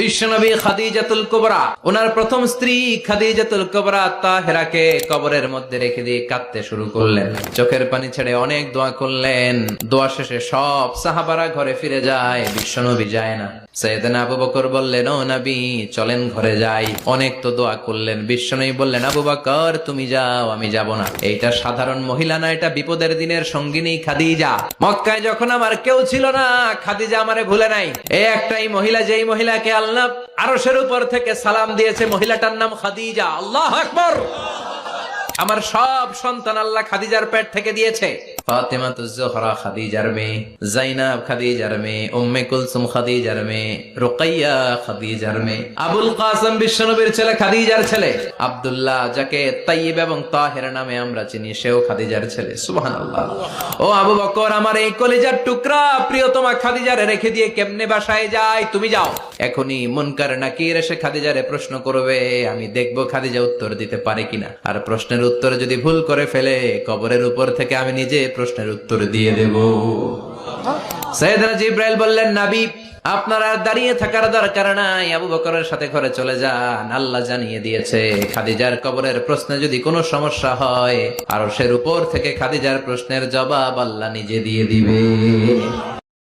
বিশ্বনবী খাদিজাতুল কুবরা, ওনার প্রথম স্ত্রী খাদিজাতুল কুবরা তাহেরাকে কবরের মধ্যে রেখে দিয়ে কাঁদতে শুরু করলেন, চোখের পানি ছেড়ে অনেক দোয়া করলেন। দোয়া শেষে সব সাহাবারা ঘরে ফিরে যায়, বিশ্বনবী যায় না। সাইয়েদনা আবু বকর বললেন, ও নবী চলেন ঘরে যাই। অনেক তো দোয়া করলেন। বিশ্বনবী বললেন, আবু বকর তুমি যাও, আমি যাব না। এইটা সাধারণ মহিলা না, এটা বিপদের দিনের সঙ্গিনী খাদিজা। মক্কায় যখন আমার কেউ ছিল না, খাদিজা আমারে ভুলে নাই। এই একটাই মহিলা, যেই মহিলাকে আল্লাহ আরশের উপর থেকে সালাম দিয়েছে, মহিলাটার নাম খাদিজা। আল্লাহু আকবার। আমার সব সন্তান আল্লাহ খাদিজার পেট থেকে দিয়েছে। ফাতেমাতুজ জোহরা খাদিজার মেয়ে, জাইনাব খাদিজার মেয়ে, উম্মে কুলসুম খাদিজার মেয়ে, রুকাইয়া খাদিজার মেয়ে, আবুল কাসেম বিশ্বনবীর ছেলে খাদিজার ছেলে, আব্দুল্লাহ যাকে তাইয়্যিব এবং তাহের নামে আমরা চিনি, সেও খাদিজার ছেলে। সুবহানাল্লাহ। ও আবু বকর, আমার এই কলিজার টুকরা প্রিয়তমা খাদিজারে রেখে দিয়ে কেমনে বাসায় যায়? তুমি যাও। এখনই মুনকার নাকির এসে খাদিজারে প্রশ্ন করবে, আমি দেখবো খাদিজা উত্তর দিতে পারে কিনা। আর প্রশ্নের উত্তর যদি ভুল করে ফেলে, কবরের উপর থেকে আমি নিজে প্রশ্নের উত্তর দিয়ে দেব। সাইয়েদনা জিবরাইল বললেন, নবী আপনার আর দাঁড়িয়ে থাকার দরকার নাই, আবু বকরের সাথে ঘরে চলে যান। আল্লাহ জানিয়ে দিয়েছে, খাদিজার কবরের প্রশ্নে যদি কোনো সমস্যা হয়, আরশের উপর থেকে খাদিজার প্রশ্নের জবাব আল্লাহ নিজে দিয়ে দিবে।